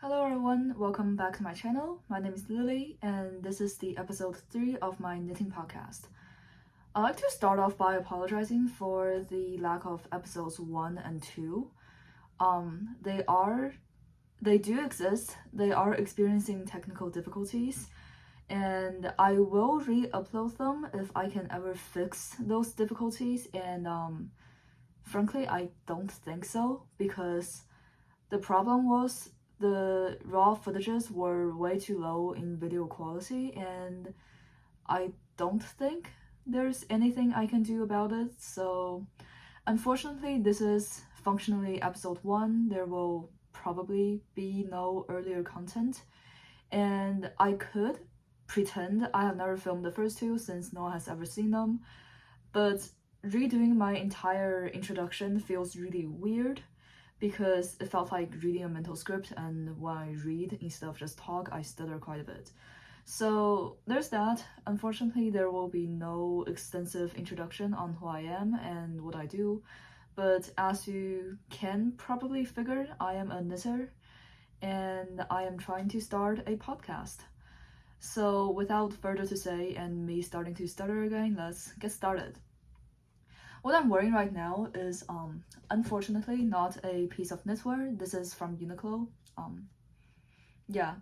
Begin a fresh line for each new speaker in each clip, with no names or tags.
Hello everyone, welcome back to my channel. My name is Lily and this is the episode 3 of my knitting podcast. I'd like to start off by apologizing for the lack of episodes 1 and 2. They do exist, they are experiencing technical difficulties, and I will re-upload them if I can ever fix those difficulties, and frankly I don't think so, because the problem was the raw footages were way too low in video quality, and I don't think there's anything I can do about it. So unfortunately, this is functionally episode 1. There will probably be no earlier content, and I could pretend I have never filmed the first 2 since no one has ever seen them, but redoing my entire introduction feels really weird because it felt like reading a mental script, and when I read instead of just talk, I stutter quite a bit. So there's that. Unfortunately, there will be no extensive introduction on who I am and what I do, but as you can probably figure, I am a knitter and I am trying to start a podcast. So without further to say and me starting to stutter again, let's get started. What I'm wearing right now is unfortunately not a piece of knitwear. This is from Uniqlo. Yeah,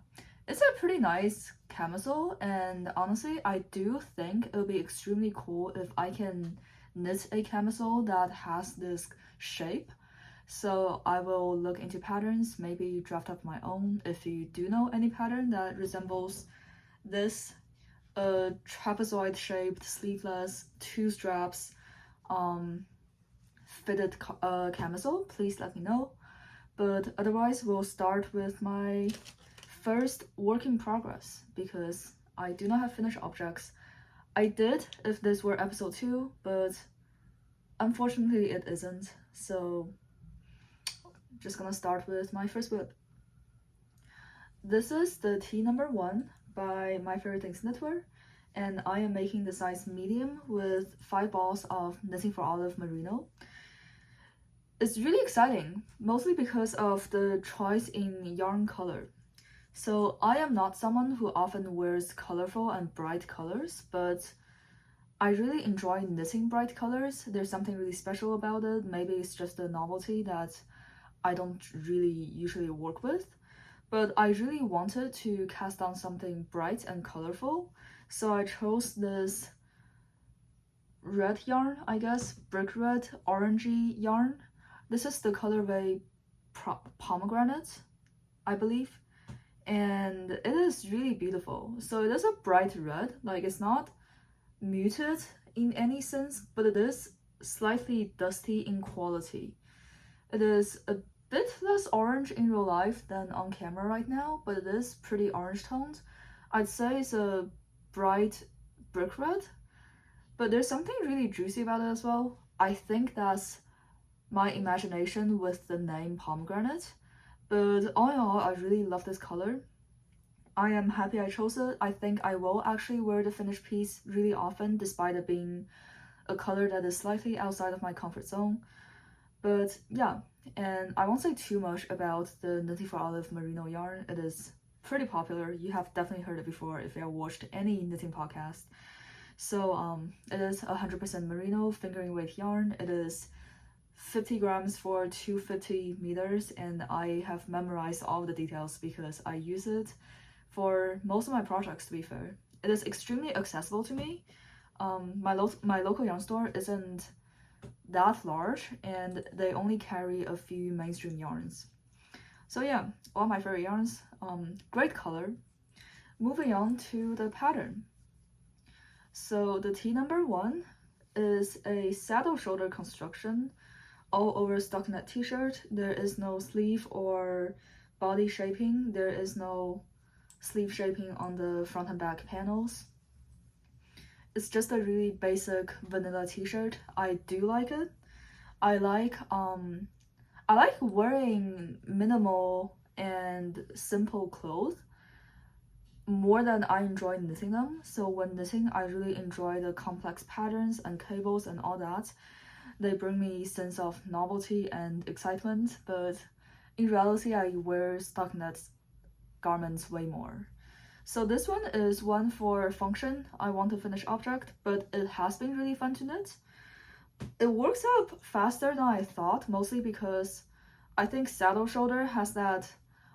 it's a pretty nice camisole, and honestly I do think it would be extremely cool if I can knit a camisole that has this shape. So I will look into patterns, maybe draft up my own. If you do know any pattern that resembles this trapezoid shaped sleeveless 2 straps fitted camisole, please let me know. But otherwise we'll start with my first work in progress, because I do not have finished objects. I did if this were episode 2, but unfortunately it isn't, so just gonna start with my first whip. This is the tee number 1 by My Favorite Things Knitwear, and I am making the size medium with 5 balls of Knitting for Olive Merino. It's really exciting, mostly because of the choice in yarn color. So I am not someone who often wears colorful and bright colors, but I really enjoy knitting bright colors. There's something really special about it. Maybe it's just a novelty that I don't really usually work with, but I really wanted to cast on something bright and colorful. So I chose this red yarn, I guess, brick red, orangey yarn. This is the colorway Pomegranate, I believe, and it is really beautiful. So it is a bright red, like it's not muted in any sense, but it is slightly dusty in quality. It is a bit less orange in real life than on camera right now, but it is pretty orange toned. I'd say it's a bright brick red, but there's something really juicy about it as well. I think that's my imagination with the name Pomegranate, but all in all I really love this color. I am happy I chose it. I think I will actually wear the finished piece really often, despite it being a color that is slightly outside of my comfort zone. But yeah, and I won't say too much about the Knitting for Olive Merino yarn. It is pretty popular. You have definitely heard it before if you have watched any knitting podcast. So it is 100% merino fingering weight yarn. It is 50 grams for 250 meters, and I have memorized all the details because I use it for most of my projects, to be fair. It is extremely accessible to me. My local yarn store isn't that large, and they only carry a few mainstream yarns. So yeah, all my favorite yarns. Great color. Moving on to the pattern. So the tee number 1 is a saddle shoulder construction all over stockinette t-shirt. There is no sleeve or body shaping. There is no sleeve shaping on the front and back panels. It's just a really basic vanilla t-shirt. I do like it. I like wearing minimal and simple clothes more than I enjoy knitting them. So when knitting, I really enjoy the complex patterns and cables and all that. They bring me a sense of novelty and excitement, but in reality I wear stockinettes garments way more. So this one is one for function. I want to finish object, but it has been really fun to knit. It works up faster than I thought, mostly because I think saddle shoulder has that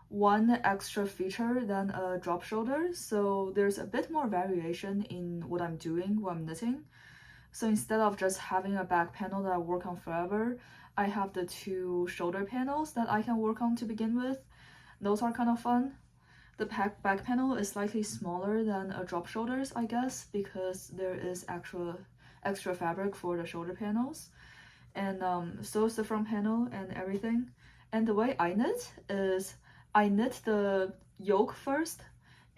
one extra feature than a drop shoulder, so there's a bit more variation in what I'm doing when I'm knitting. So instead of just having a back panel that I work on forever, I have the 2 shoulder panels that I can work on to begin with. Those are kind of fun. The back panel is slightly smaller than a drop shoulders, I guess, because there is extra fabric for the shoulder panels. And so is the front panel and everything. And the way I knit is I knit the yoke first,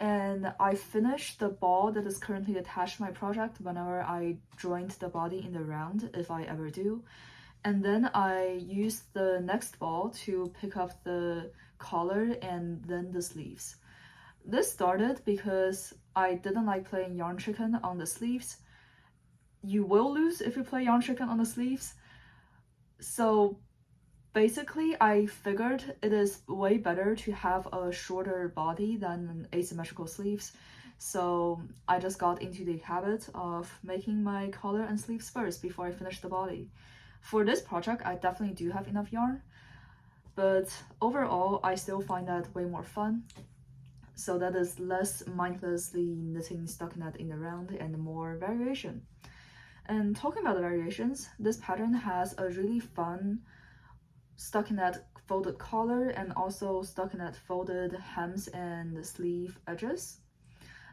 and I finish the ball that is currently attached to my project whenever I joint the body in the round, if I ever do. And then I use the next ball to pick up the collar and then the sleeves. This started because I didn't like playing yarn chicken on the sleeves. You will lose if you play yarn chicken on the sleeves. So basically, I figured it is way better to have a shorter body than asymmetrical sleeves. So I just got into the habit of making my collar and sleeves first before I finish the body. For this project, I definitely do have enough yarn, but overall, I still find that way more fun. So that is less mindlessly knitting stockinette in the round and more variation. And talking about the variations, this pattern has a really fun stockinette folded collar and also stockinette folded hems and sleeve edges.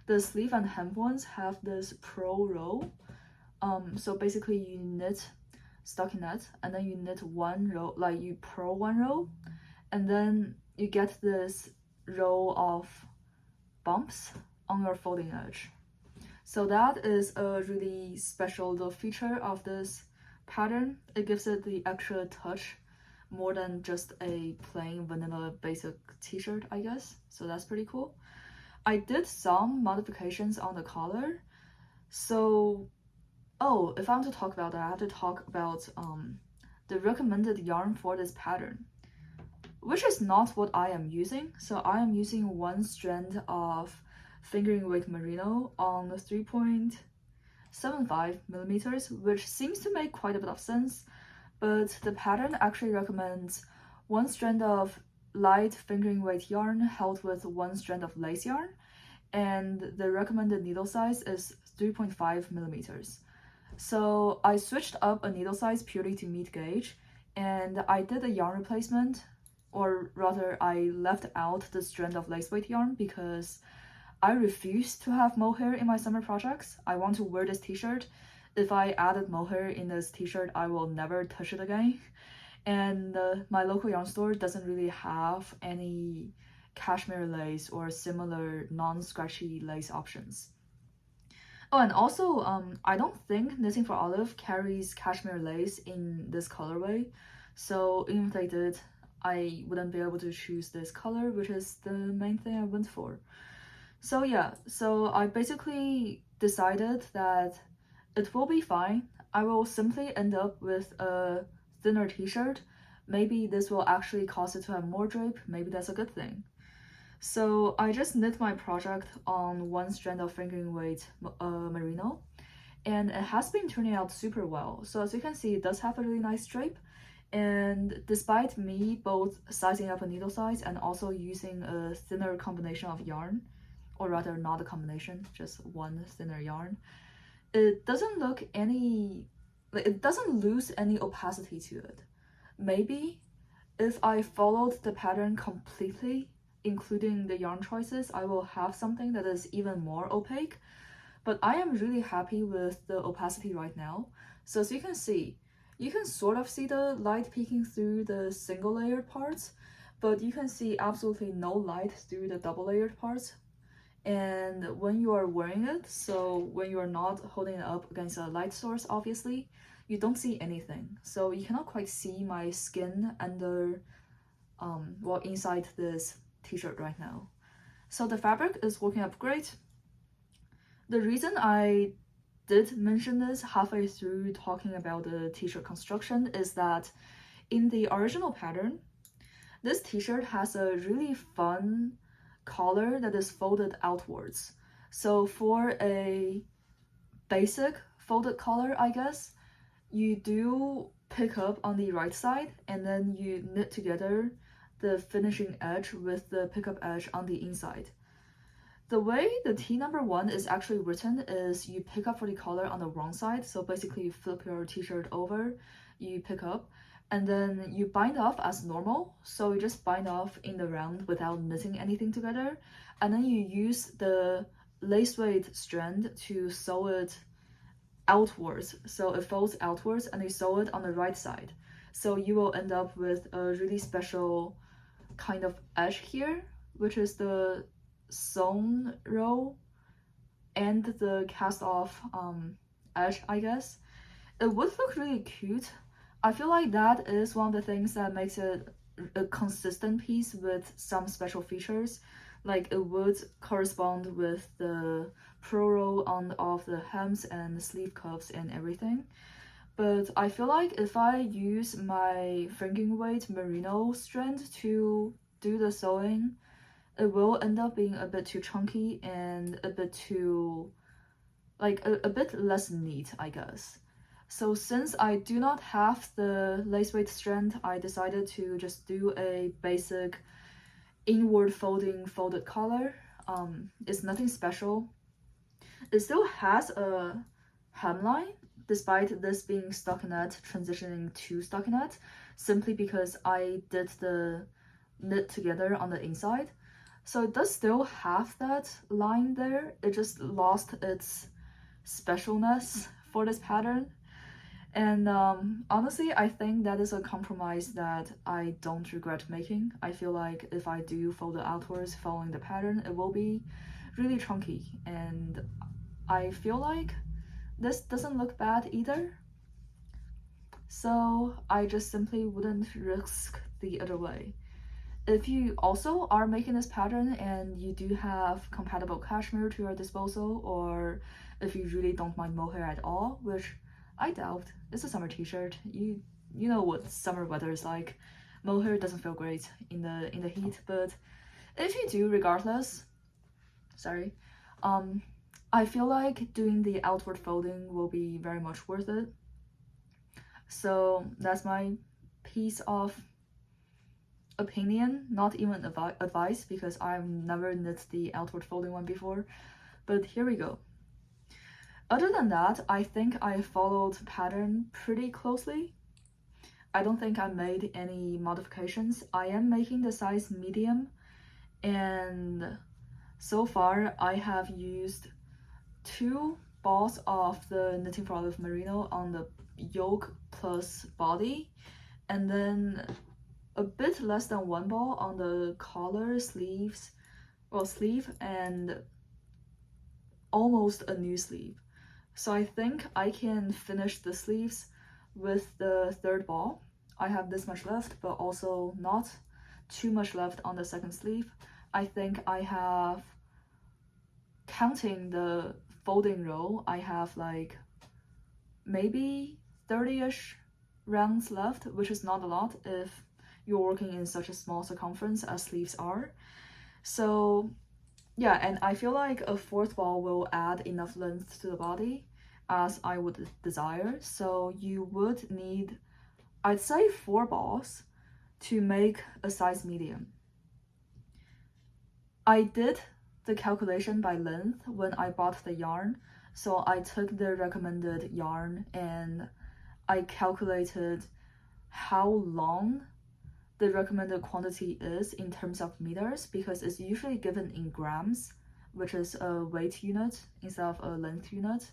The sleeve and hem ones have this purl row. So basically you knit stockinette and then you knit one row, like you purl one row, and then you get this row of bumps on your folding edge. So that is a really special little feature of this pattern. It gives it the extra touch more than just a plain vanilla basic t-shirt, I guess. So that's pretty cool. I did some modifications on the collar. So, oh, if I want to talk about that, I have to talk about the recommended yarn for this pattern, which is not what I am using. So I am using 1 strand of fingering weight merino on 3.75 millimeters, which seems to make quite a bit of sense. But the pattern actually recommends 1 strand of light fingering weight yarn held with 1 strand of lace yarn, and the recommended needle size is 3.5 millimeters. So I switched up a needle size purely to meet gauge, and I did a yarn replacement, or rather I left out the strand of lace weight yarn because I refuse to have mohair in my summer projects. I want to wear this t-shirt. If I added mohair in this t-shirt, I will never touch it again. And my local yarn store doesn't really have any cashmere lace or similar non-scratchy lace options. Oh, and also, I don't think Knitting for Olive carries cashmere lace in this colorway. So even if they did, I wouldn't be able to choose this color, which is the main thing I went for. So yeah, so I basically decided that it will be fine. I will simply end up with a thinner t-shirt. Maybe this will actually cause it to have more drape. Maybe that's a good thing. So I just knit my project on 1 strand of fingering weight merino, and it has been turning out super well. So as you can see, it does have a really nice drape. And despite me both sizing up a needle size and also using a thinner combination of yarn, or rather not a combination, just one thinner yarn, it doesn't look any, like, it doesn't lose any opacity to it. Maybe if I followed the pattern completely, including the yarn choices, I will have something that is even more opaque, but I am really happy with the opacity right now. So as you can see, you can sort of see the light peeking through the single layered parts, but you can see absolutely no light through the double layered parts. And when you are wearing it, so when you are not holding it up against a light source, obviously, you don't see anything. So you cannot quite see my skin under, well, inside this t-shirt right now. So the fabric is working up great. The reason I did mention this halfway through talking about the t-shirt construction is that in the original pattern, this t-shirt has a really fun collar that is folded outwards. So for a basic folded collar, I guess, you do pick up on the right side and then you knit together the finishing edge with the pickup edge on the inside. The way the T number 1 is actually written is you pick up for the collar on the wrong side, so basically you flip your t-shirt over, you pick up, and then you bind off as normal, so you just bind off in the round without knitting anything together, and then you use the lace weight strand to sew it outwards, so it folds outwards, and you sew it on the right side. So you will end up with a really special kind of edge here, which is the sewn row and the cast off edge, I guess. It would look really cute. I feel like that is one of the things that makes it a consistent piece with some special features. Like it would correspond with the pro roll on of the hems and the sleeve cuffs and everything. But I feel like if I use my frinking weight merino strand to do the sewing, it will end up being a bit too chunky and a bit too, like a bit less neat, I guess. So since I do not have the lace weight strand, I decided to just do a basic inward folding folded collar. It's nothing special. It still has a hemline, despite this being stockinette transitioning to stockinette, simply because I did the knit together on the inside. So it does still have that line there, it just lost its specialness for this pattern. And honestly, I think that is a compromise that I don't regret making. I feel like if I do fold it outwards following the pattern, it will be really chunky, and I feel like this doesn't look bad either. So I just simply wouldn't risk the other way. If you also are making this pattern and you do have compatible cashmere to your disposal, or if you really don't mind mohair at all, which I doubt, it's a summer t-shirt, you know what summer weather is like. Mohair doesn't feel great in the heat, but if you do, regardless, I feel like doing the outward folding will be very much worth it. So that's my piece of opinion, not even advice, because I've never knit the outward folding one before, but here we go. Other than that, I think I followed pattern pretty closely. I don't think I made any modifications. I am making the size medium, and so far I have used 2 balls of the Knitting for Olive Merino on the yoke plus body, and then a bit less than 1 ball on the collar, sleeve, and almost a new sleeve. So I think I can finish the sleeves with the 3rd ball. I have this much left, but also not too much left on the 2nd sleeve. I think I have, counting the folding row, I have like maybe 30-ish rounds left, which is not a lot if you're working in such a small circumference as sleeves are. So yeah, and I feel like a 4th ball will add enough length to the body as I would desire. So you would need, I'd say, 4 balls to make a size medium. I did the calculation by length when I bought the yarn. So I took the recommended yarn and I calculated how long the recommended quantity is in terms of meters, because it's usually given in grams, which is a weight unit instead of a length unit,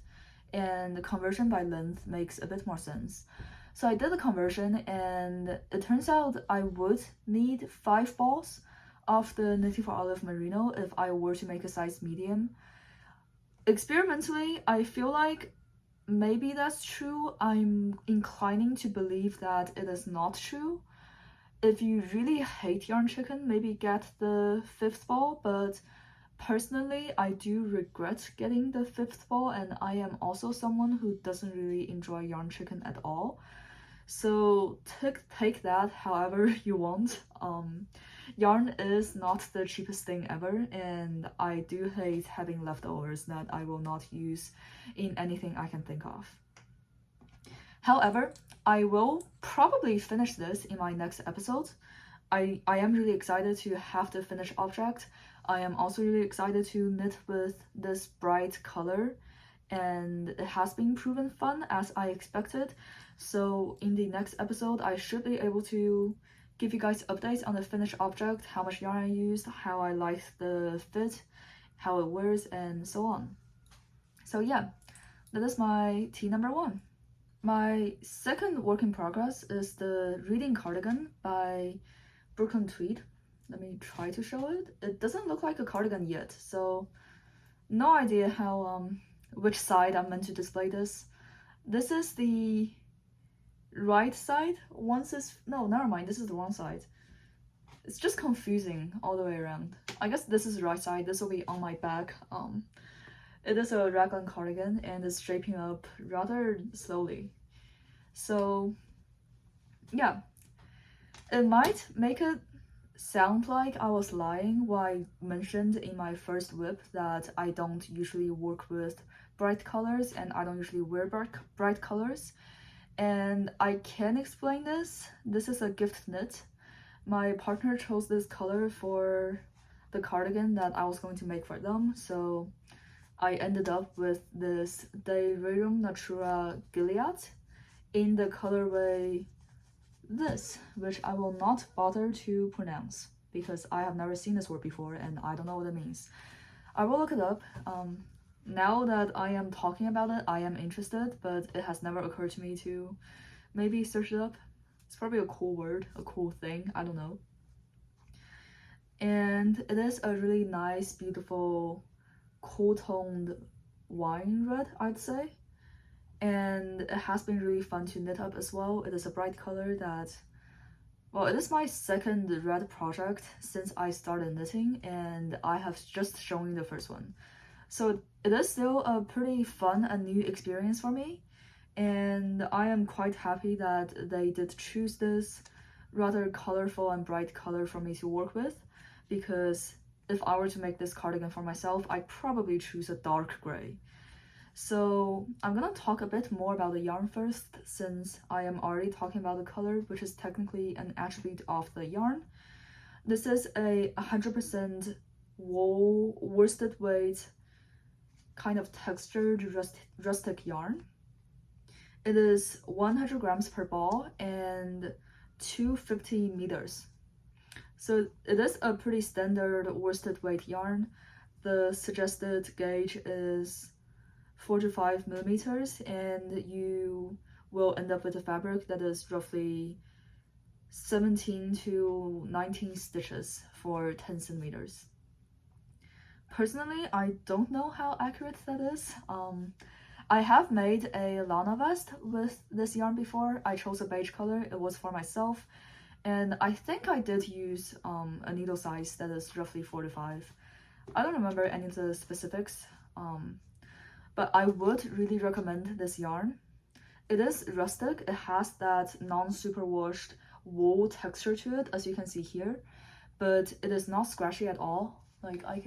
and the conversion by length makes a bit more sense. So I did the conversion, and it turns out I would need 5 balls of the Knitting for Olive Merino if I were to make a size medium. Experimentally, I feel like maybe that's true. I'm inclining to believe that it is not true. If you really hate yarn chicken, maybe get the 5th ball, but personally I do regret getting the 5th ball, and I am also someone who doesn't really enjoy yarn chicken at all. So take that however you want. Yarn is not the cheapest thing ever, and I do hate having leftovers that I will not use in anything I can think of. However, I will probably finish this in my next episode. I am really excited to have the finished object. I am also really excited to knit with this bright color, and it has been proven fun as I expected. So in the next episode, I should be able to give you guys updates on the finished object, how much yarn I used, how I like the fit, how it wears, and so on. So yeah, that is my tea number 1. My second work in progress is the Reading Cardigan by Tweed. Let me try to show it. It doesn't look like a cardigan yet, so no idea how which side I'm meant to display this. This is the right side. No, never mind, this is the wrong side. It's just confusing all the way around. I guess this is the right side. This will be on my back. It is a raglan cardigan and it's shaping up rather slowly. So yeah, it might make it sound like I was lying when I mentioned in my first whip that I don't usually work with bright colors and I don't usually wear bright colors. And I can explain this. This is a gift knit. My partner chose this color for the cardigan that I was going to make for them, so I ended up with this rerum natura Gilliat in the colorway this, which I will not bother to pronounce because I have never seen this word before and I don't know what it means. I will look it up. Now that I am talking about it, I am interested, but it has never occurred to me to maybe search it up. It's probably a cool word, a cool thing, I don't know. And it is a really nice, beautiful, cool-toned wine red, I'd say. And it has been really fun to knit up as well. It is a bright color that, well, it is my second red project since I started knitting, and I have just shown you the first one. So it is still a pretty fun and new experience for me, and I am quite happy that they did choose this rather colorful and bright color for me to work with, because if I were to make this cardigan for myself, I'd probably choose a dark gray. So I'm gonna talk a bit more about the yarn first, since I am already talking about the color, which is technically an attribute of the yarn. This is a 100% wool worsted weight kind of textured rustic yarn. It is 100 grams per ball and 250 meters. So it is a pretty standard worsted weight yarn. The suggested gauge is 4 to 5 millimeters, and you will end up with a fabric that is roughly 17 to 19 stitches for 10 centimeters. Personally, I don't know how accurate that is. I have made a Lana vest with this yarn before. I chose a beige color. It was for myself, and I think I did use a needle size that is roughly 4 to 5. I don't remember any of the specifics, but I would really recommend this yarn. It is rustic. It has that non-superwashed wool texture to it, as you can see here, but it is not scratchy at all. Like, I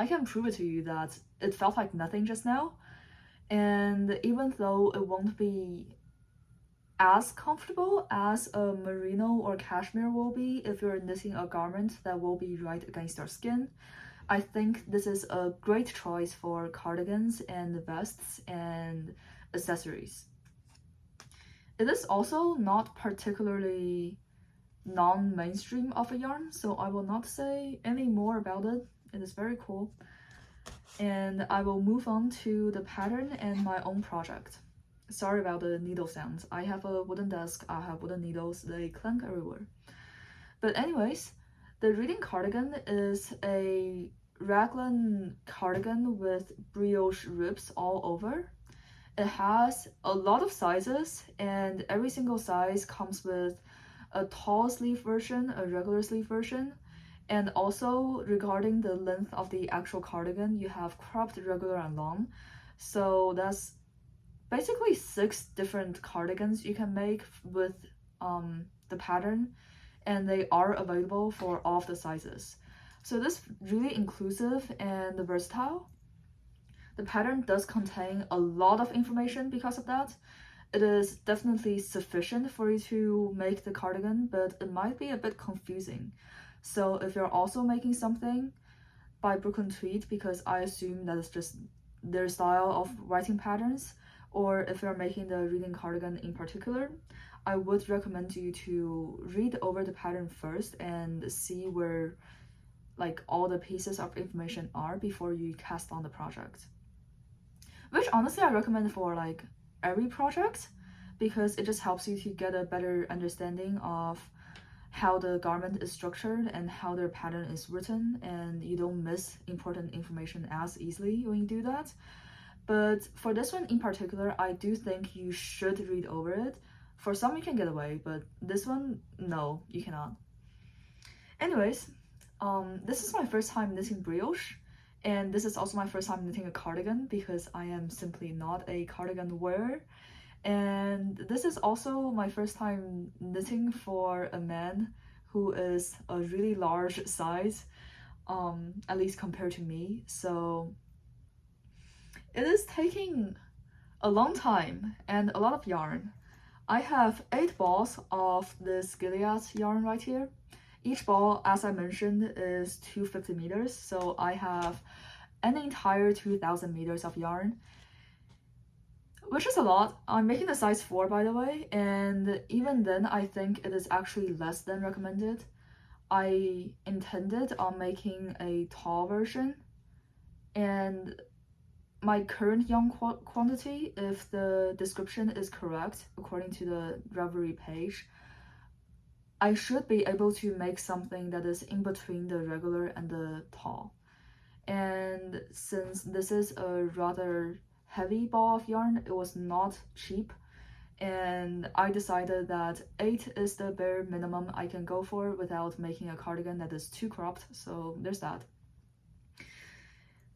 can prove it to you that it felt like nothing just now, and even though it won't be as comfortable as a merino or cashmere will be if you're knitting a garment that will be right against your skin, I think this is a great choice for cardigans and vests and accessories. It is also not particularly non-mainstream of a yarn, so I will not say any more about it. It is very cool. And I will move on to the pattern and my own project. Sorry about the needle sounds. I have a wooden desk, I have wooden needles, they clank everywhere. But anyways, the Reading Cardigan is a raglan cardigan with brioche ribs all over. It has a lot of sizes, and every single size comes with a tall sleeve version, a regular sleeve version, and also regarding the length of the actual cardigan, you have cropped, regular, and long. So that's basically 6 different cardigans you can make with the pattern, and they are available for all of the sizes. So this is really inclusive and versatile. The pattern does contain a lot of information because of that. It is definitely sufficient for you to make the cardigan, but it might be a bit confusing. So if you're also making something by Brooklyn Tweed, because I assume that it's just their style of writing patterns, or if you're making the reading cardigan in particular, I would recommend you to read over the pattern first and see where like all the pieces of information are before you cast on the project. Which honestly I recommend for like every project, because it just helps you to get a better understanding of how the garment is structured and how their pattern is written, and you don't miss important information as easily when you do that. But for this one in particular, I do think you should read over it. For some you can get away, but this one, no, you cannot. Anyways, this is my first time knitting brioche, and this is also my first time knitting a cardigan because I am simply not a cardigan wearer. And this is also my first time knitting for a man who is a really large size, at least compared to me. So it is taking a long time and a lot of yarn. I have 8 balls of this Gilliat yarn right here. Each ball, as I mentioned, is 250 meters, so I have an entire 2000 meters of yarn, which is a lot. I'm making the size 4, by the way, and even then I think it is actually less than recommended. I intended on making a tall version, and my current yarn quantity, if the description is correct according to the Ravelry page, I should be able to make something that is in between the regular and the tall. And since this is a rather heavy ball of yarn, it was not cheap, and I decided that 8 is the bare minimum I can go for without making a cardigan that is too cropped, so there's that.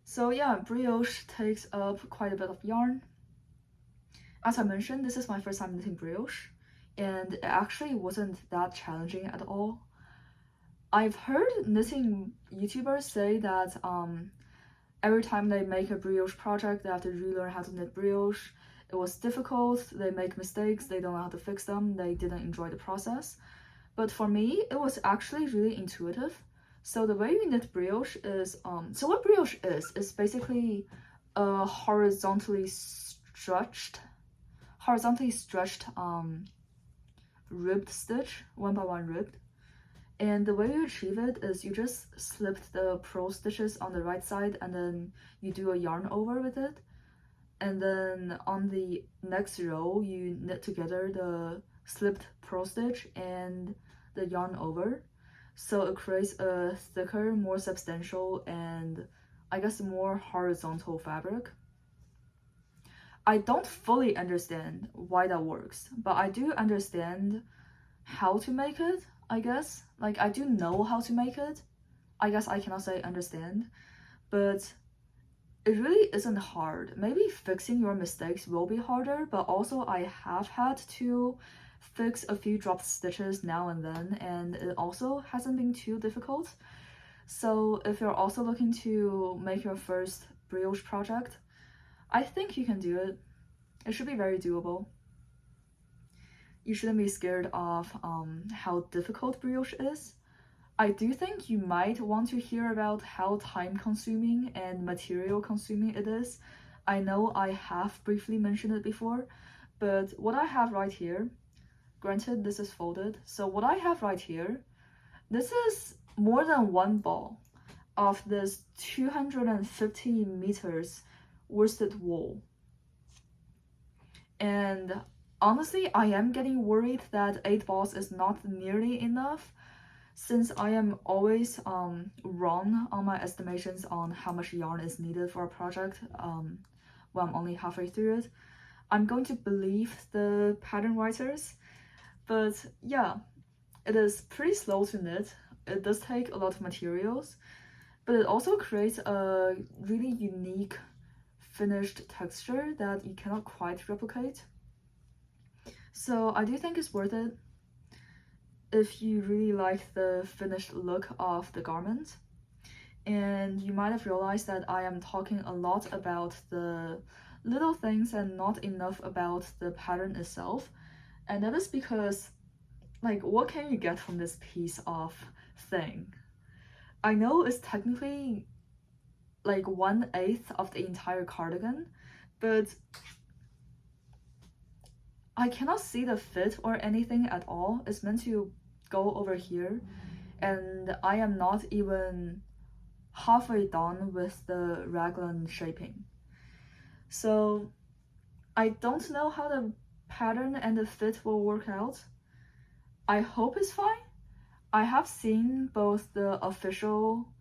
So yeah, brioche takes up quite a bit of yarn. As I mentioned, this is my first time knitting brioche, and it actually wasn't that challenging at all. I've heard knitting YouTubers say that every time they make a brioche project, they have to relearn how to knit brioche. It was difficult, they make mistakes, they don't know how to fix them, they didn't enjoy the process. But for me, it was actually really intuitive. So the way we knit brioche is, so what brioche is basically a horizontally stretched ribbed stitch, 1 by 1 ribbed. And the way you achieve it is you just slip the purl stitches on the right side and then you do a yarn over with it. And then on the next row, you knit together the slipped purl stitch and the yarn over. So it creates a thicker, more substantial, and I guess more horizontal fabric. I don't fully understand why that works, but I do understand how to make it, I guess. Like, I do know how to make it. I guess I cannot say understand, but it really isn't hard. Maybe fixing your mistakes will be harder, but also I have had to fix a few dropped stitches now and then, and it also hasn't been too difficult. So if you're also looking to make your first brioche project, I think you can do it. It should be very doable. You shouldn't be scared of how difficult brioche is. I do think you might want to hear about how time-consuming and material-consuming it is. I know I have briefly mentioned it before, but what I have right here, granted this is folded, so what I have right here, this is more than 1 ball of this 250 meters worsted wool. And honestly, I am getting worried that 8 balls is not nearly enough, since I am always wrong on my estimations on how much yarn is needed for a project when I'm only halfway through it. I'm going to believe the pattern writers, but yeah, it is pretty slow to knit. It does take a lot of materials, but it also creates a really unique finished texture that you cannot quite replicate. So I do think it's worth it. if you really like the finished look of the garment. And you might have realized that I am talking a lot about the little things and not enough about the pattern itself. And that is because, like, what can you get from this piece of thing? I know it's technically like 1/8 of the entire cardigan, but I cannot see the fit or anything at all. It's meant to go over here, and I am not even halfway done with the raglan shaping. So I don't know how the pattern and the fit will work out. I hope it's fine. I have seen both the official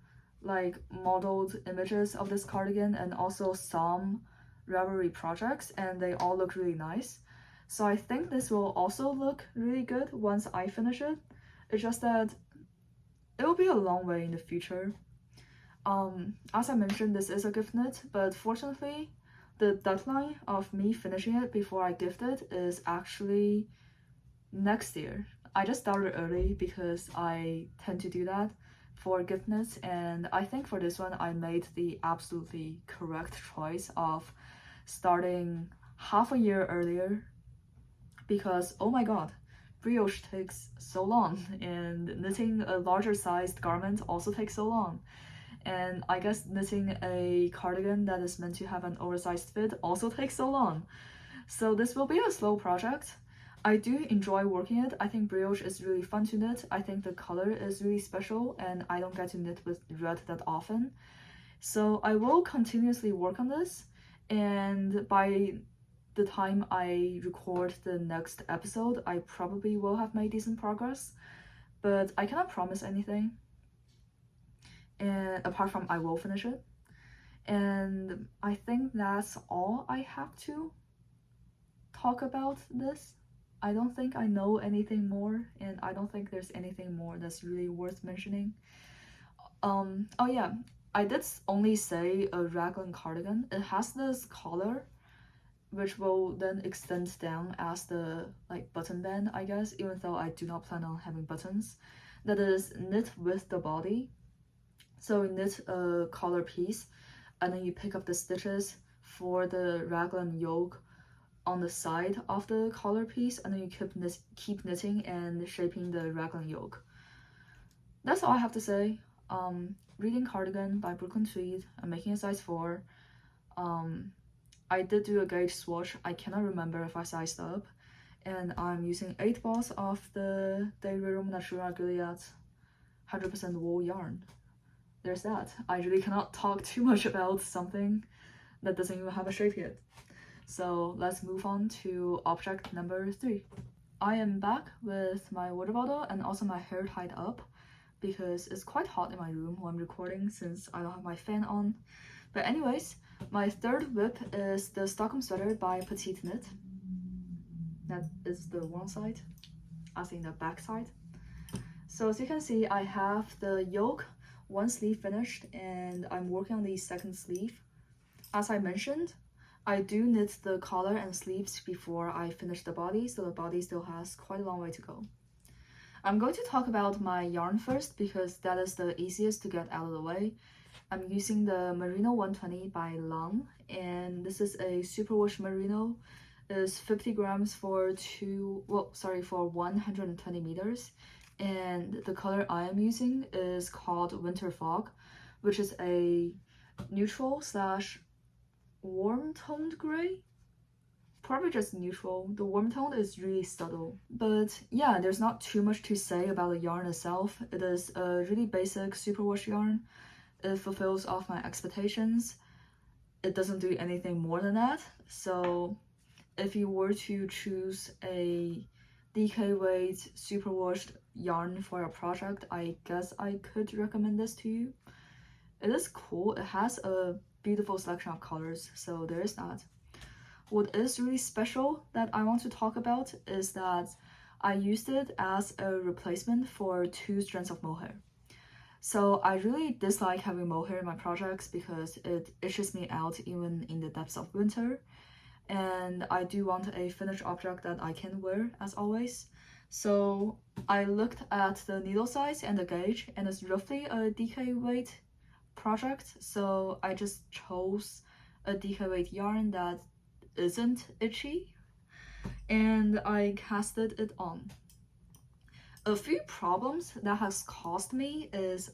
like modeled images of this cardigan and also some Ravelry projects, and they all look really nice. So I think this will also look really good once I finish it. It's just that it will be a long way in the future. As I mentioned, this is a gift knit, but fortunately, the deadline of me finishing it before I gift it is actually next year. I just started early because I tend to do that for gift knits, and I think for this one I made the absolutely correct choice of starting half a year earlier, because oh my god, brioche takes so long, and knitting a larger sized garment also takes so long. And I guess knitting a cardigan that is meant to have an oversized fit also takes so long. So this will be a slow project. I do enjoy working it. I think brioche is really fun to knit. I think the color is really special, and I don't get to knit with red that often. So I will continuously work on this, and by the time I record the next episode, I probably will have made decent progress, but I cannot promise anything. And apart from I will finish it. And I think that's all I have to talk about this. I don't think I know anything more, and I don't think there's anything more that's really worth mentioning. Oh yeah, I did only say a raglan cardigan. It has this collar, which will then extend down as the like button band, I guess, even though I do not plan on having buttons. That is knit with the body. So you knit a collar piece, and then you pick up the stitches for the raglan yoke on the side of the collar piece, and then you keep knitting and shaping the raglan yoke. That's all I have to say. Reading Cardigan by Brooklyn Tweed. I'm making a size 4. I did do a gauge swatch. I cannot remember if I sized up. And I'm using 8 balls of the rerum natura Gilliat 100% wool yarn. There's that. I really cannot talk too much about something that doesn't even have a shape yet. So let's move on to object number 3. I am back with my water bottle and also my hair tied up because it's quite hot in my room while I'm recording since I don't have my fan on. But anyways, my third whip is the Stockholm sweater by PetiteKnit. That is the one side, as in the back side. So as you can see, I have the yoke, one sleeve finished, and I'm working on the second sleeve. As I mentioned, I do knit the collar and sleeves before I finish the body, so the body still has quite a long way to go. I'm going to talk about my yarn first because that is the easiest to get out of the way. I'm using the Merino 120 by Lysandre, and this is a superwash merino. It's 50 grams for 120 meters, and the color I am using is called Winter Fog, which is a neutral / warm toned gray. Probably just neutral. The warm tone is really subtle. But yeah, there's not too much to say about the yarn itself. It is a really basic superwash yarn. It fulfills all of my expectations. It doesn't do anything more than that. So if you were to choose a DK weight superwashed yarn for your project, I guess I could recommend this to you. It is cool. It has a beautiful selection of colors, so there is that. What is really special that I want to talk about is that I used it as a replacement for 2 strands of mohair. So I really dislike having mohair in my projects because it itches me out even in the depths of winter, and I do want a finished object that I can wear as always. So I looked at the needle size and the gauge, and it's roughly a DK weight project, so I just chose a DK weight yarn that isn't itchy, and I casted it on. A few problems that has caused me is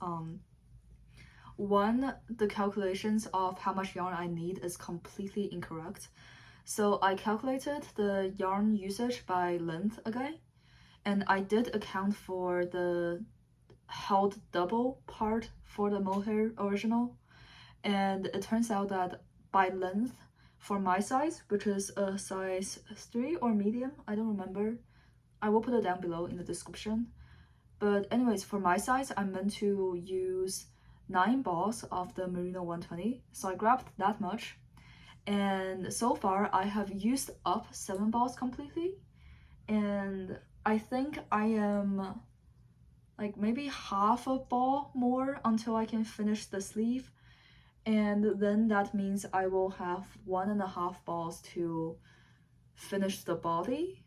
one, the calculations of how much yarn I need is completely incorrect. So I calculated the yarn usage by length again, and I did account for the held double part for the mohair original, and it turns out that by length for my size, which is a size 3 or medium, I don't remember, I will put it down below in the description, but anyways, for my size I'm meant to use 9 balls of the Merino 120, so I grabbed that much, and so far I have used up 7 balls completely, and I think I am like maybe half a ball more until I can finish the sleeve, and then that means I will have 1.5 balls to finish the body,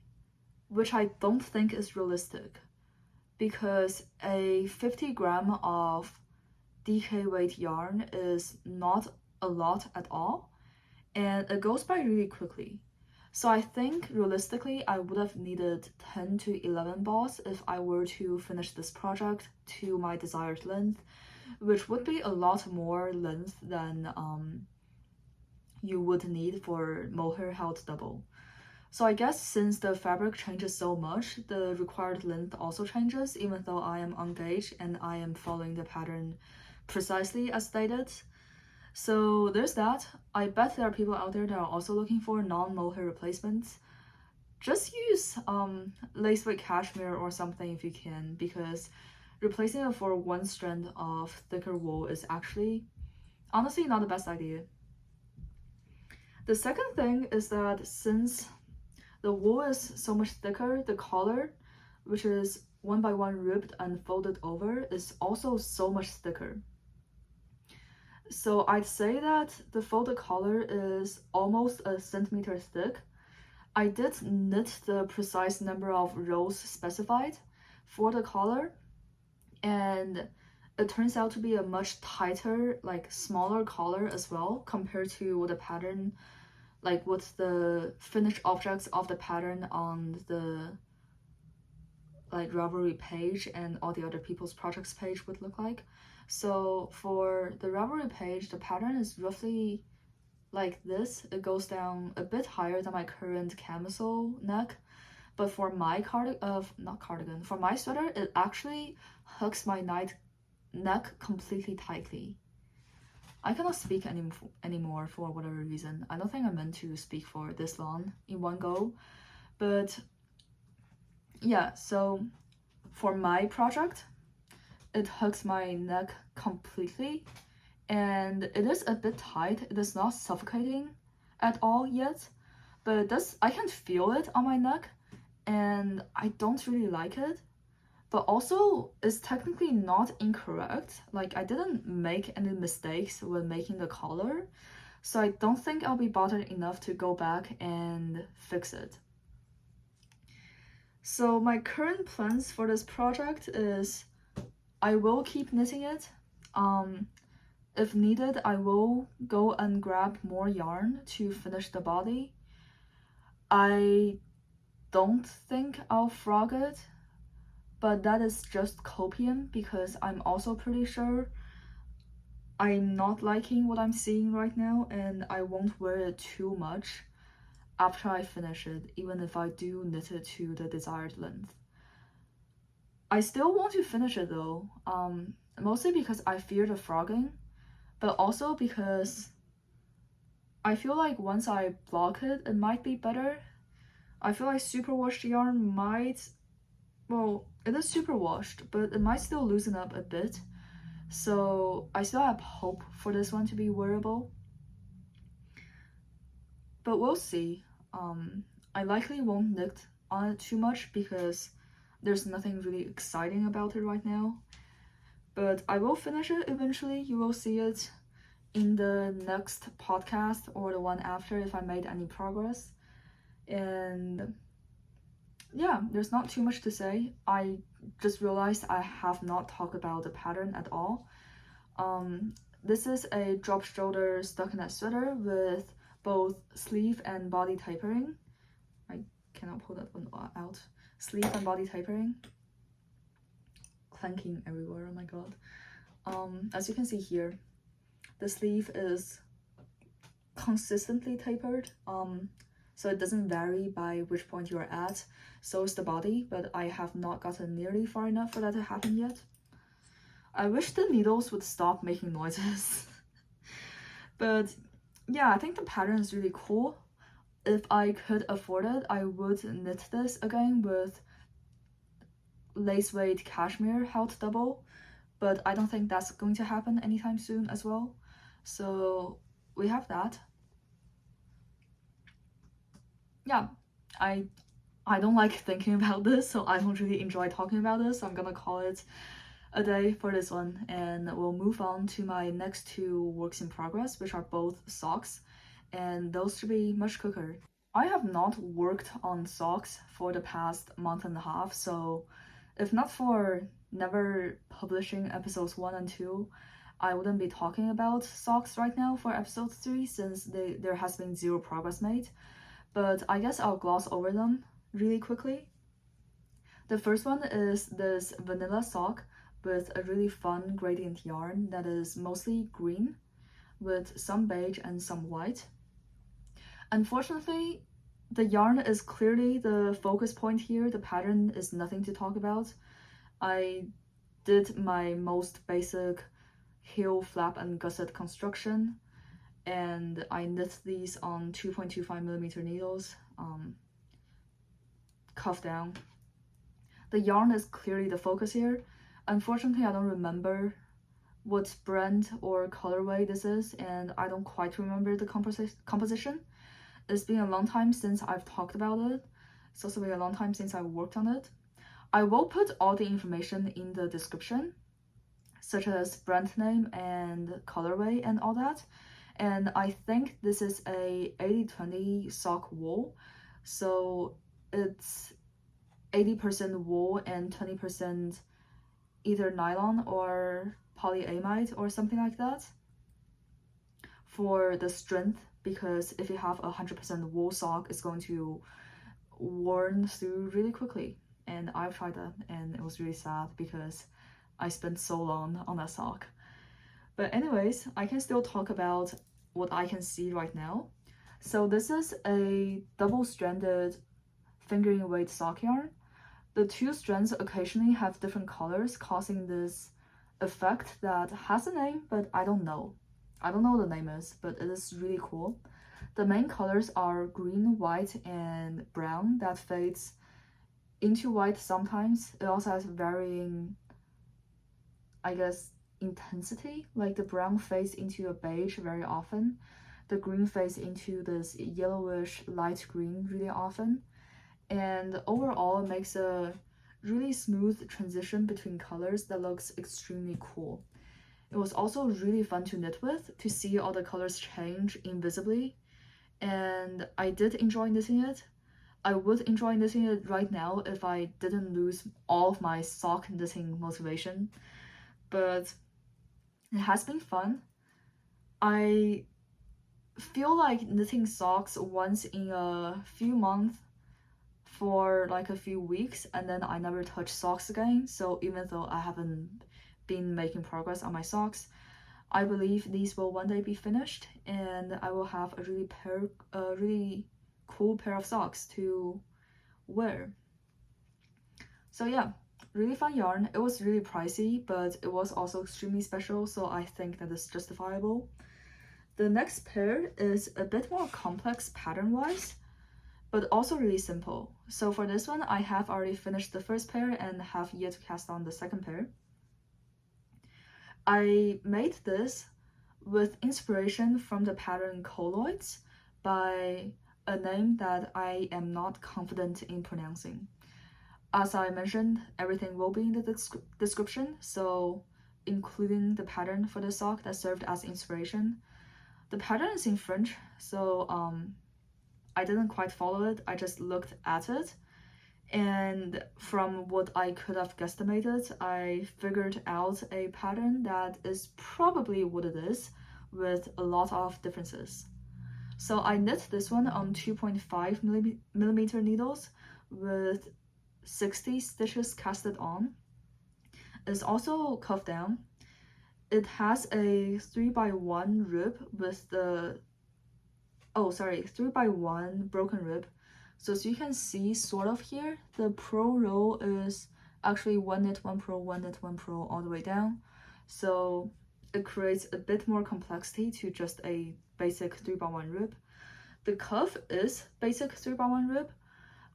which I don't think is realistic because a 50 gram of DK weight yarn is not a lot at all, and it goes by really quickly. So I think realistically I would have needed 10 to 11 balls if I were to finish this project to my desired length, which would be a lot more length than you would need for mohair held double. So I guess since the fabric changes so much, the required length also changes, even though I am on gauge and I am following the pattern precisely as stated. So there's that. I bet there are people out there that are also looking for non-mohair replacements. Just use lace weight cashmere or something if you can, because replacing it for one strand of thicker wool is actually honestly not the best idea. The second thing is that since the wool is so much thicker, the collar, which is 1 by 1 ribbed and folded over, is also so much thicker. So I'd say that the folded collar is almost a centimeter thick. I did knit the precise number of rows specified for the collar, and it turns out to be a much tighter, like smaller collar as well compared to the pattern, like what the finished objects of the pattern on the like Ravelry page and all the other people's projects page would look like. So for the Ravelry page, the pattern is roughly like this. It goes down a bit higher than my current camisole neck, but for my for my sweater, it actually hooks my neck completely tightly. I cannot speak anymore for whatever reason. I don't think I meant to speak for this long in one go, but yeah, so for my project, it hooks my neck completely, and it is a bit tight. It is not suffocating at all yet, but I can feel it on my neck, and I don't really like it. But also, it's technically not incorrect. Like, I didn't make any mistakes when making the collar, so I don't think I'll be bothered enough to go back and fix it. So my current plans for this project is I will keep knitting it. If needed, I will go and grab more yarn to finish the body. I don't think I'll frog it, but that is just copium because I'm also pretty sure I'm not liking what I'm seeing right now, and I won't wear it too much after I finish it, even if I do knit it to the desired length. I still want to finish it though, mostly because I fear the frogging, but also because I feel like once I block it, it might be better. I feel like superwashed yarn might, well, it is superwashed, but it might still loosen up a bit. So I still have hope for this one to be wearable. But we'll see. I likely won't knit on it too much because there's nothing really exciting about it right now. But I will finish it eventually. You will see it in the next podcast or the one after if I made any progress. And yeah, there's not too much to say. I just realized I have not talked about the pattern at all. This is a drop shoulder stockinette sweater with both sleeve and body tapering. I cannot pull that one out. Sleeve and body tapering. Clanking everywhere, oh my god. As you can see here, the sleeve is consistently tapered, so it doesn't vary by which point you're at. So is the body, but I have not gotten nearly far enough for that to happen yet. I wish the needles would stop making noises. But yeah, I think the pattern is really cool. If I could afford it, I would knit this again with lace weight cashmere held double, but I don't think that's going to happen anytime soon as well. So we have that. Yeah, I don't like thinking about this, so I don't really enjoy talking about this, so I'm gonna call it a day for this one, and we'll move on to my next two works in progress, which are both socks, and those should be much quicker. I have not worked on socks for the past month and a half, so if not for never publishing episodes 1 and 2, I wouldn't be talking about socks right now for episode 3, since there has been zero progress made. But I guess I'll gloss over them really quickly. The first one is this vanilla sock with a really fun gradient yarn that is mostly green with some beige and some white. Unfortunately, the yarn is clearly the focus point here. The pattern is nothing to talk about. I did my most basic heel, flap, and gusset construction, and I knit these on 2.25mm needles, cuff down. The yarn is clearly the focus here. Unfortunately, I don't remember what brand or colorway this is, and I don't quite remember the composition. It's been a long time since I've talked about it. It's also been a long time since I worked on it. I will put all the information in the description, such as brand name and colorway and all that. And I think this is a 80-20 sock wool, so it's 80% wool and 20% either nylon or polyamide or something like that for the strength, because if you have 100% wool sock, it's going to worn through really quickly. And I've tried that, and it was really sad because I spent so long on that sock. But anyways, I can still talk about what I can see right now. So this is a double-stranded fingering weight sock yarn. The two strands occasionally have different colors, causing this effect that has a name, but I don't know. I don't know what the name is, but it is really cool. The main colors are green, white, and brown that fades into white sometimes. It also has varying, I guess, intensity. Like the brown fades into a beige very often. The green fades into this yellowish light green really often. And overall, it makes a really smooth transition between colors that looks extremely cool. It was also really fun to knit with, to see all the colors change invisibly, and I did enjoy knitting it. I would enjoy knitting it right now if I didn't lose all of my sock knitting motivation, but it has been fun. I feel like knitting socks once in a few months for like a few weeks, and then I never touch socks again. So even though I haven't been making progress on my socks, I believe these will one day be finished, and I will have a really cool pair of socks to wear. So yeah, really fun yarn. It was really pricey, but it was also extremely special, so I think that is justifiable. The next pair is a bit more complex pattern-wise, but also really simple. So for this one, I have already finished the first pair and have yet to cast on the second pair. I made this with inspiration from the pattern Colloïdes by a name that I am not confident in pronouncing. As I mentioned, everything will be in the description, so including the pattern for the sock that served as inspiration. The pattern is in French, so I didn't quite follow it, I just looked at it, And from what I could have guesstimated, I figured out a pattern that is probably what it is, with a lot of differences. So I knit this one on 2.5 millimeter needles with 60 stitches casted on. It's also cuffed down. It has a 3x1 rib with the 3x1 broken rib. So as you can see sort of here, the pro row is actually 1 knit 1 purl 1 knit 1 purl all the way down. So it creates a bit more complexity to just a basic 3x1 rib. The cuff is basic 3x1 rib.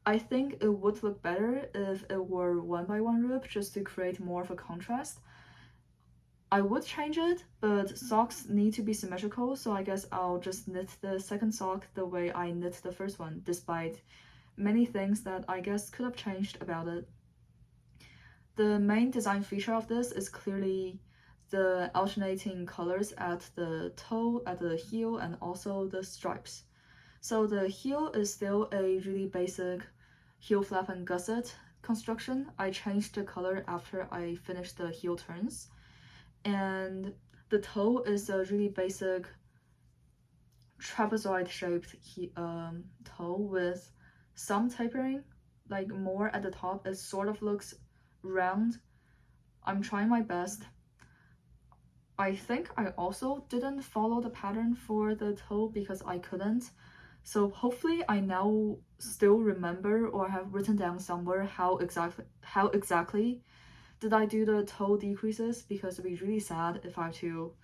I think it would look better if it were 1x1 rib, just to create more of a contrast. I would change it, but socks need to be symmetrical, so I guess I'll just knit the second sock the way I knit the first one, despite many things that I guess could have changed about it. The main design feature of this is clearly the alternating colors at the toe, at the heel, and also the stripes. So the heel is still a really basic heel flap and gusset construction. I changed the color after I finished the heel turns. And the toe is a really basic trapezoid shaped toe with some tapering, like more at the top. It sort of looks round. I'm trying my best. I think I also didn't follow the pattern for the toe because I couldn't. So hopefully I now still remember or have written down somewhere how exactly did I do the toe decreases, because it'd be really sad if I have to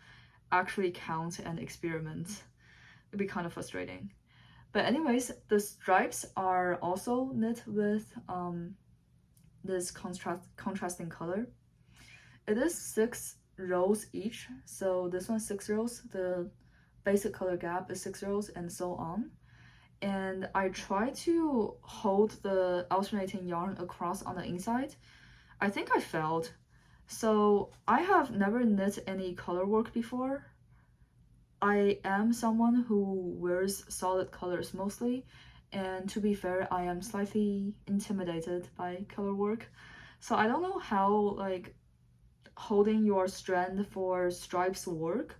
actually count and experiment. It'd be kind of frustrating. But anyways, the stripes are also knit with this contrasting color. It is 6 rows each, so this one's 6 rows, the basic color gap is 6 rows, and so on. And I try to hold the alternating yarn across on the inside. I think I failed. So I have never knit any color work before. I am someone who wears solid colors mostly, and to be fair, I am slightly intimidated by color work. So I don't know how like holding your strand for stripes work,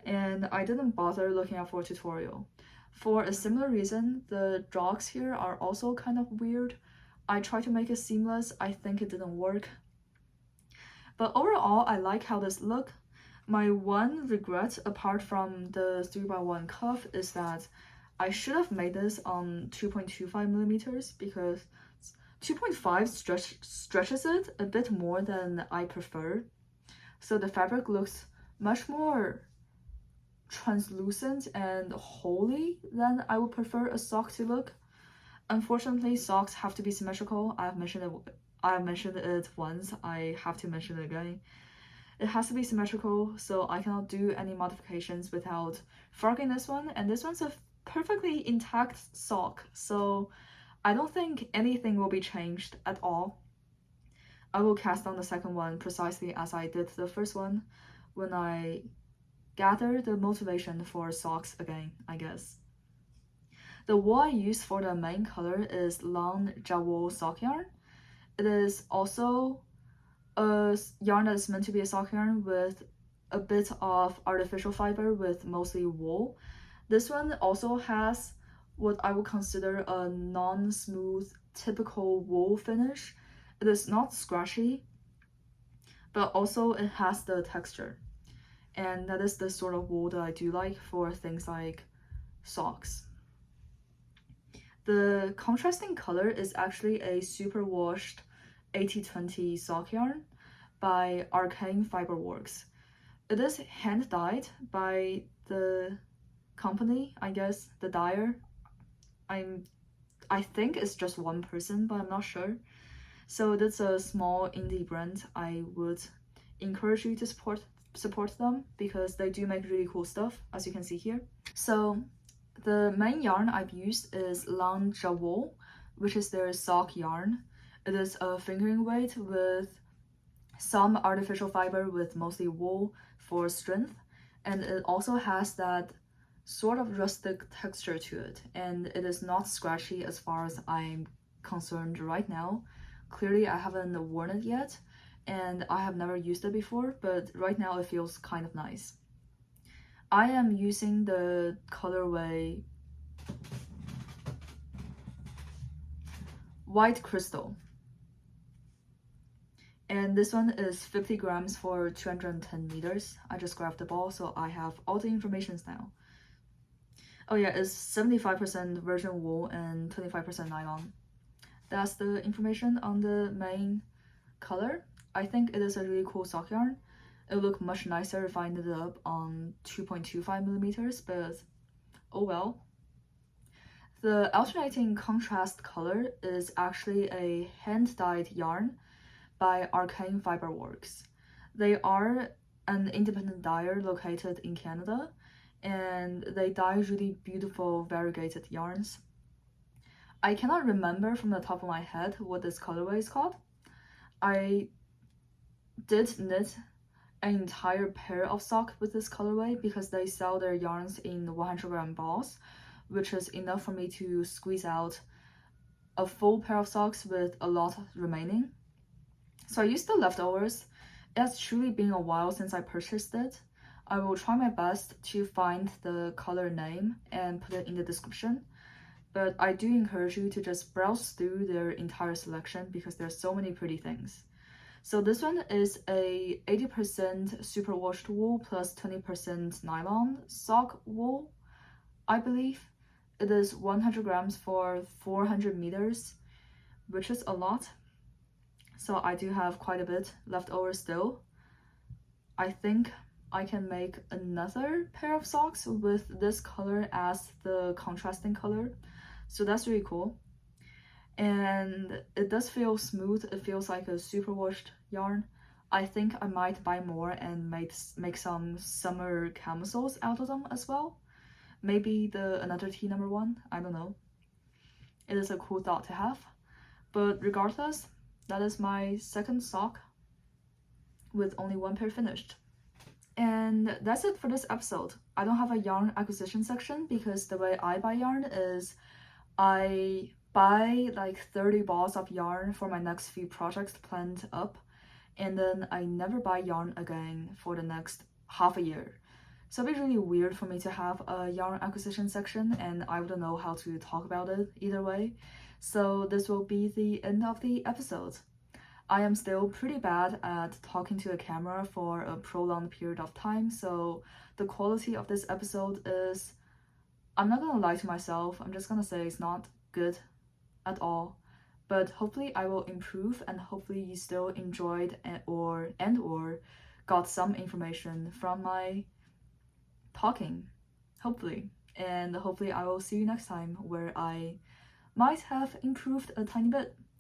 and I didn't bother looking up for a tutorial. For a similar reason, the jogs here are also kind of weird. I tried to make it seamless, I think it didn't work. But overall, I like how this look. My one regret, apart from the 3x1 cuff, is that I should have made this on 2.25 millimeters, because 2.5 stretches it a bit more than I prefer. So the fabric looks much more translucent and holy than I would prefer a sock to look. Unfortunately, socks have to be symmetrical. I've mentioned it once, I have to mention it again. It has to be symmetrical, so I cannot do any modifications without frogging this one, and this one's a perfectly intact sock, so I don't think anything will be changed at all. I will cast on the second one precisely as I did the first one, when I gather the motivation for socks again, I guess. The wool I use for the main color is long Jawoll Sock yarn. It is also a yarn that is meant to be a sock yarn with a bit of artificial fiber with mostly wool. This one also has what I would consider a non-smooth, typical wool finish. It is not scratchy, but also it has the texture. And that is the sort of wool that I do like for things like socks. The contrasting color is actually a superwashed 80/20 sock yarn by Arcane Fibre Works. It is hand dyed by the company, I guess, the dyer. I think it's just one person, but I'm not sure. So that's a small indie brand. I would encourage you to support them, because they do make really cool stuff, as you can see here. So the main yarn I've used is long Jawoll, which is their sock yarn. It is a fingering weight with some artificial fiber with mostly wool for strength, and it also has that sort of rustic texture to it, and it is not scratchy as far as I'm concerned right now. Clearly I haven't worn it yet and I have never used it before, but right now it feels kind of nice. I am using the colorway White Crystal, and this one is 50 grams for 210 meters. I just grabbed the ball, so I have all the information now. Oh yeah, it's 75% virgin wool and 25% nylon. That's the information on the main color. I think it is a really cool sock yarn. It would look much nicer if I knit it up on 2.25 millimeters, but oh well. The alternating contrast color is actually a hand-dyed yarn by Arcane Fibre Works. They are an independent dyer located in Canada, and they dye really beautiful variegated yarns. I cannot remember from the top of my head what this colorway is called. I did knit an entire pair of socks with this colorway because they sell their yarns in 100-gram balls, which is enough for me to squeeze out a full pair of socks with a lot remaining. So I used the leftovers. It has truly been a while since I purchased it. I will try my best to find the color name and put it in the description, but I do encourage you to just browse through their entire selection because there's so many pretty things. So this one is a 80% superwashed wool plus 20% nylon sock wool, I believe. It is 100 grams for 400 meters, which is a lot. So I do have quite a bit left over still. I think I can make another pair of socks with this color as the contrasting color. So that's really cool. And it does feel smooth. It feels like a superwashed yarn. I think I might buy more and make some summer camisoles out of them as well. Maybe another T number 1, I don't know. It is a cool thought to have. But regardless, that is my second sock with only one pair finished. And that's it for this episode. I don't have a yarn acquisition section because the way I buy yarn is I buy like 30 balls of yarn for my next few projects planned up, and then I never buy yarn again for the next half a year. So it'd be really weird for me to have a yarn acquisition section, and I wouldn't know how to talk about it either way. So this will be the end of the episode. I am still pretty bad at talking to a camera for a prolonged period of time, so the quality of this episode is, I'm not gonna lie to myself, I'm just gonna say it's not good at all. But hopefully I will improve, and hopefully you still enjoyed or got some information from my talking, hopefully. And hopefully I will see you next time where I might have improved a tiny bit.